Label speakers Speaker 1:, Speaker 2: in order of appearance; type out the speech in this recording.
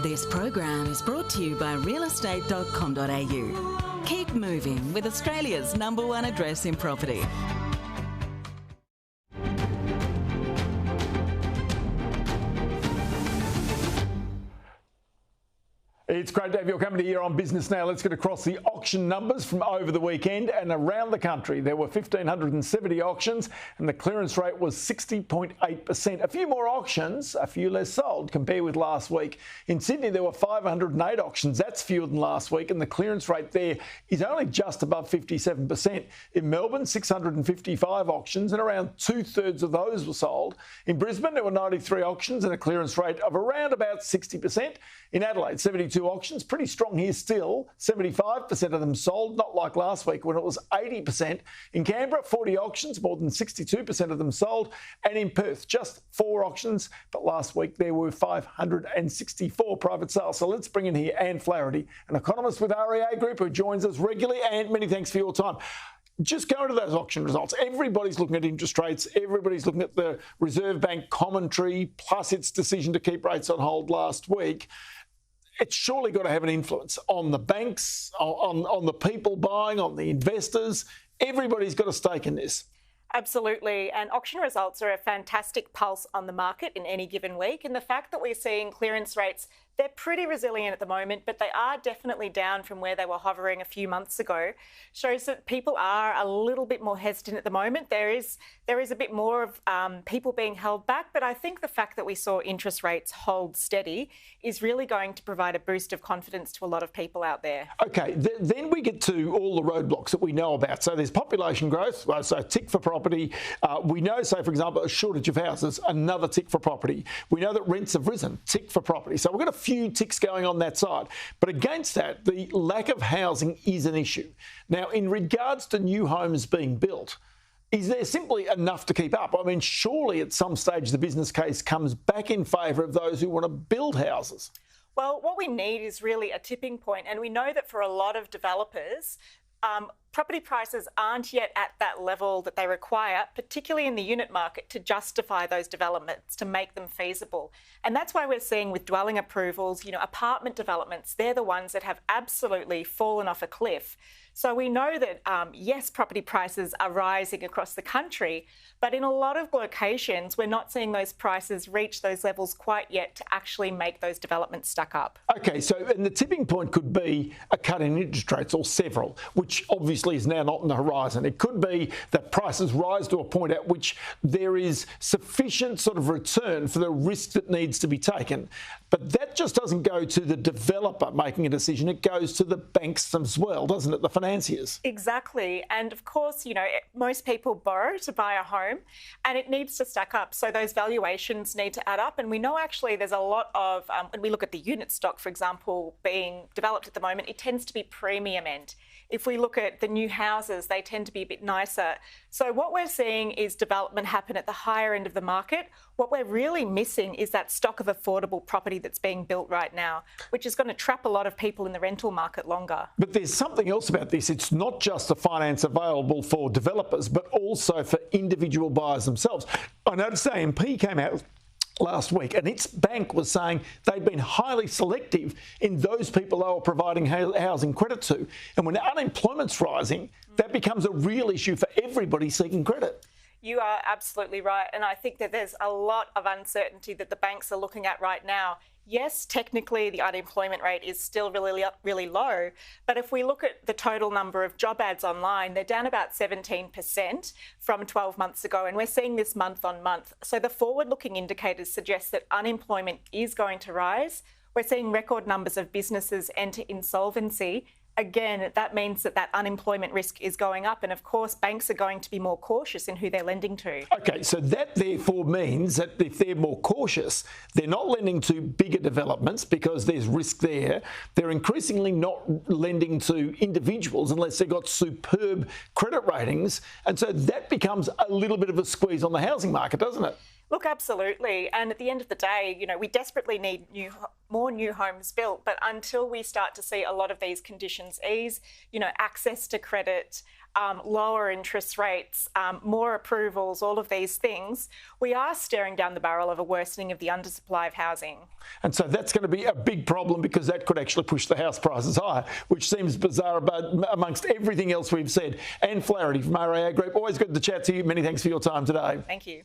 Speaker 1: This program is brought to you by realestate.com.au. Keep moving with Australia's #1 address in property.
Speaker 2: It's great to have your company here on Business Now. Let's get across the auction numbers from over the weekend and around the country. There were 1,570 auctions and the clearance rate was 60.8%. A few more auctions, a few less sold compared with last week. In Sydney, there were 508 auctions. That's fewer than last week, and the clearance rate there is only just above 57%. In Melbourne, 655 auctions and around 2/3 of those were sold. In Brisbane, there were 93 auctions and a clearance rate of around about 60%. In Adelaide, 72 auctions, pretty strong here still. 75% of them sold, not like last week when it was 80%. In Canberra, 40 auctions, more than 62% of them sold. And in Perth, just 4 auctions, but last week there were 564 private sales. So let's bring in here Anne Flaherty, an economist with REA Group who joins us regularly. Anne, many thanks for your time. Just go to those auction results. Everybody's looking at interest rates. Everybody's looking at the Reserve Bank commentary, plus its decision to keep rates on hold last week. It's surely got to have an influence on the banks, on the people buying, on the investors. Everybody's got a stake in this.
Speaker 3: Absolutely. And auction results are a fantastic pulse on the market in any given week. And the fact that we're seeing clearance rates, they're pretty resilient at the moment, but they are definitely down from where they were hovering a few months ago, shows that people are a little bit more hesitant at the moment. There is a bit more of people being held back, but I think the fact that we saw interest rates hold steady is really going to provide a boost of confidence to a lot of people out there.
Speaker 2: Okay, then we get to all the roadblocks that we know about. So there's population growth, so tick for property. We know, say, for example, a shortage of houses, another tick for property. We know that rents have risen, tick for property. So we've got a few ticks going on that side. But against that, the lack of housing is an issue. Now, in regards to new homes being built, is there simply enough to keep up? I mean, surely at some stage the business case comes back in favour of those who want to build houses.
Speaker 3: Well, what we need is really a tipping point, and we know that for a lot of developers, property prices aren't yet at that level that they require, particularly in the unit market, to justify those developments, to make them feasible. And that's why we're seeing with dwelling approvals, apartment developments, they're the ones that have absolutely fallen off a cliff. So we know that, yes, property prices are rising across the country, but in a lot of locations, we're not seeing those prices reach those levels quite yet to actually make those developments stack up.
Speaker 2: Okay, so and the tipping point could be a cut in interest rates or several, which obviously is now not on the horizon. It could be that prices rise to a point at which there is sufficient sort of return for the risk that needs to be taken. But that just doesn't go to the developer making a decision. It goes to the banks as well, doesn't it? The financiers.
Speaker 3: Exactly. And of course, most people borrow to buy a home and it needs to stack up. So those valuations need to add up. And we know actually there's a lot of, when we look at the unit stock, for example, being developed at the moment, it tends to be premium end. If we look at the new houses, they tend to be a bit nicer. So what we're seeing is development happen at the higher end of the market. What we're really missing is that stock of affordable property that's being built right now, which is going to trap a lot of people in the rental market longer.
Speaker 2: But there's something else about this. It's not just the finance available for developers, but also for individual buyers themselves. I noticed AMP came out last week and its bank was saying they'd been highly selective in those people they were providing housing credit to. And when unemployment's rising, that becomes a real issue for everybody seeking credit.
Speaker 3: You are absolutely right. And I think that there's a lot of uncertainty that the banks are looking at right now. Yes, technically the unemployment rate is still really low, but if we look at the total number of job ads online, they're down about 17% from 12 months ago, and we're seeing this month on month. So the forward-looking indicators suggest that unemployment is going to rise. We're seeing record numbers of businesses enter insolvency. Again, that means that unemployment risk is going up. And of course, banks are going to be more cautious in who they're lending to.
Speaker 2: Okay, so that therefore means that if they're more cautious, they're not lending to bigger developments because there's risk there. They're increasingly not lending to individuals unless they've got superb credit ratings. And so that becomes a little bit of a squeeze on the housing market, doesn't it?
Speaker 3: Look, absolutely. And at the end of the day, we desperately need more new homes built. But until we start to see a lot of these conditions ease, access to credit, lower interest rates, more approvals, all of these things, we are staring down the barrel of a worsening of the undersupply of housing.
Speaker 2: And so that's going to be a big problem because that could actually push the house prices higher, which seems bizarre amongst everything else we've said. And Flaherty from RAA Group, always good to chat to you. Many thanks for your time today.
Speaker 3: Thank you.